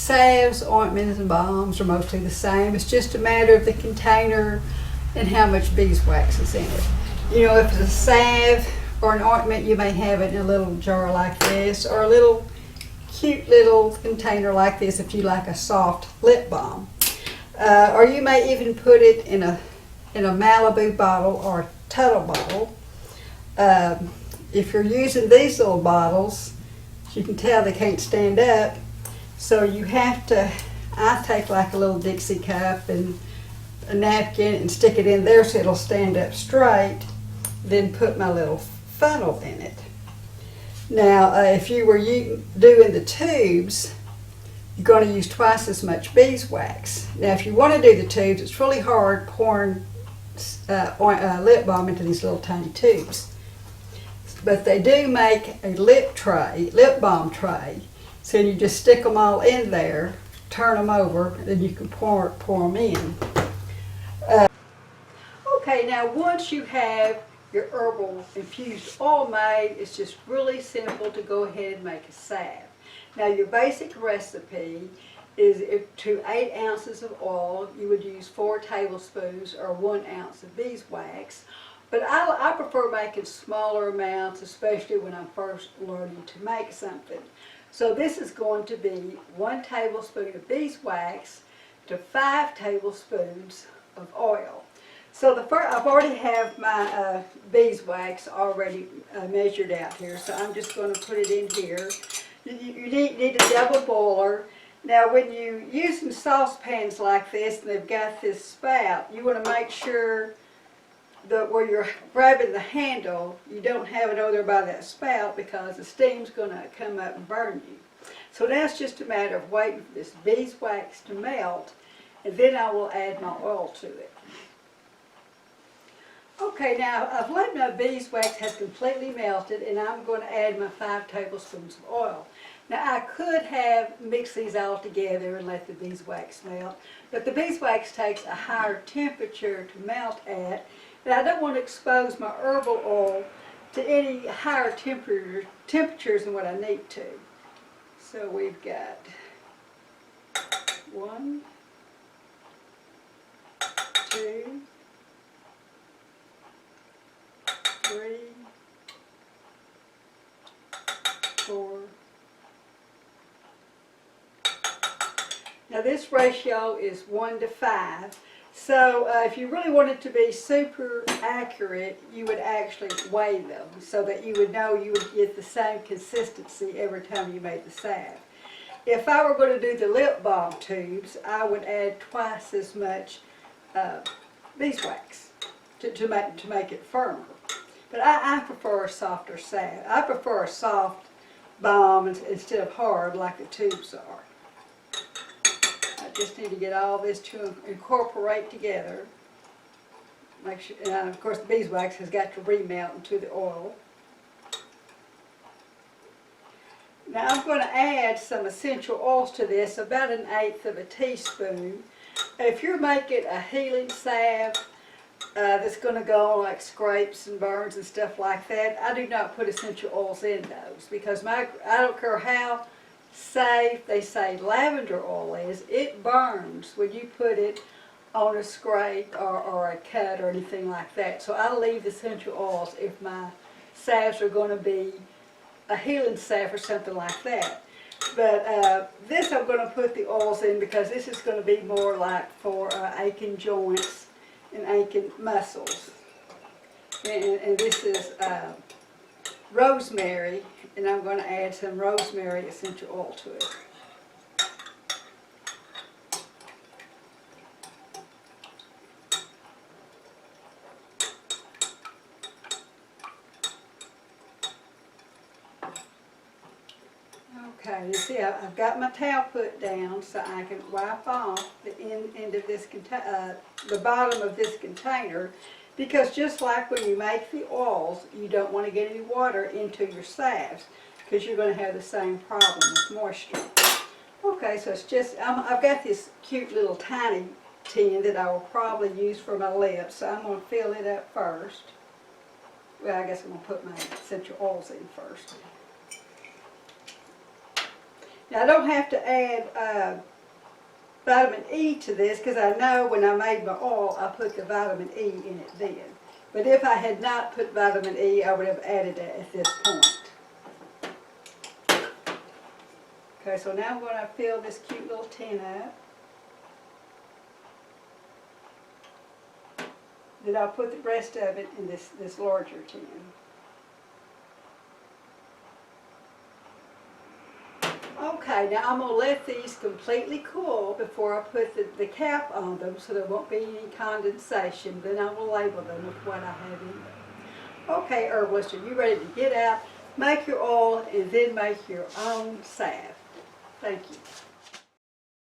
salves, ointments, and balms are mostly the same. It's just a matter of the container and how much beeswax is in it. You know, if it's a salve or an ointment, you may have it in a little jar like this, or a little cute little container like this if you like a soft lip balm. Or you may even put it in a Malibu bottle or a Tuttle bottle. If you're using these little bottles, you can tell they can't stand up, so you have to, I take like a little Dixie cup and a napkin and stick it in there so it'll stand up straight, then put my little funnel in it. Now, if you were doing the tubes, you're going to use twice as much beeswax. Now, if you want to do the tubes, it's really hard pouring lip balm into these little tiny tubes. But they do make a lip balm tray, so you just stick them all in there, turn them over, then you can pour them in. Okay, now once you have your herbal infused oil made, it's just really simple to go ahead and make a salve. Now your basic recipe is to 8 ounces of oil, you would use 4 tablespoons or 1 ounce of beeswax. But I prefer making smaller amounts, especially when I'm first learning to make something. So this is going to be 1 tablespoon of beeswax to 5 tablespoons of oil. So I've already have my beeswax already measured out here, so I'm just going to put it in here. You need a double boiler. Now when you're using saucepans like this and they've got this spout, you want to make sure that where you're grabbing the handle, you don't have it over there by that spout, because the steam's going to come up and burn you. So now it's just a matter of waiting for this beeswax to melt, and then I will add my oil to it. Okay, now I've let my beeswax has completely melted, and I'm going to add my 5 tablespoons of oil. Now I could have mixed these all together and let the beeswax melt, but the beeswax takes a higher temperature to melt at, and I don't want to expose my herbal oil to any higher temperatures than what I need to. So we've got 1, 2, 3, 4. Now this ratio is 1 to 5. So if you really wanted to be super accurate, you would actually weigh them so that you would know you would get the same consistency every time you made the salve. If I were going to do the lip balm tubes, I would add twice as much beeswax to make it firmer. But I prefer a softer salve. I prefer a soft balm instead of hard like the tubes are. I just need to get all this to incorporate together. Make sure, and of course the beeswax has got to remelt into the oil. Now I'm going to add some essential oils to this, about 1/8 of a teaspoon. If you're making a healing salve that's going to go on like scrapes and burns and stuff like that, I do not put essential oils in those, because I don't care how safe they say lavender oil is, it burns when you put it on a scrape or a cut or anything like that. So I leave the essential oils if my salves are going to be a healing salve or something like that. But this I'm going to put the oils in because this is going to be more like for aching joints and aching muscles. And this is rosemary, and I'm going to add some rosemary essential oil to it. Okay, you see I've got my towel put down so I can wipe off the end of this the bottom of this container, because just like when you make the oils, you don't want to get any water into your salves because you're going to have the same problem with moisture. Okay, so it's just, I've got this cute little tiny tin that I will probably use for my lips, so I'm going to fill it up first. Well, I guess I'm going to put my essential oils in first. Now, I don't have to add vitamin E to this because I know when I made my oil, I put the vitamin E in it then. But if I had not put vitamin E, I would have added it at this point. Okay, so now I'm going to fill this cute little tin up. Then I'll put the rest of it in this larger tin. Okay, now I'm going to let these completely cool before I put the cap on them so there won't be any condensation. Then I will label them with what I have in them. Okay, herbalist, are you ready to get out, make your oil, and then make your own salve? Thank you.